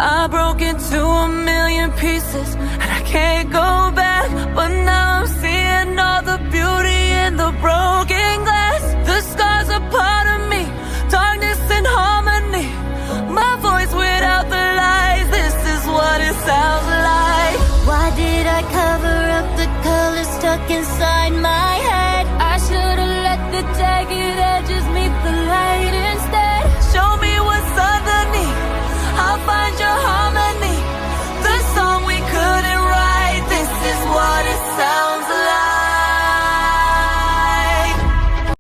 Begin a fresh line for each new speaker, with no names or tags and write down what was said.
I broke into a million pieces and I can't go back. But now I'm seeing all the beauty in the broken glass. The scars are part of me, darkness and harmony. My voice without the lies, this is what it sounds like.
Why did I cover up the colors stuck inside my head? I should've let the jagged edges meet the light instead.
Show me what's underneath,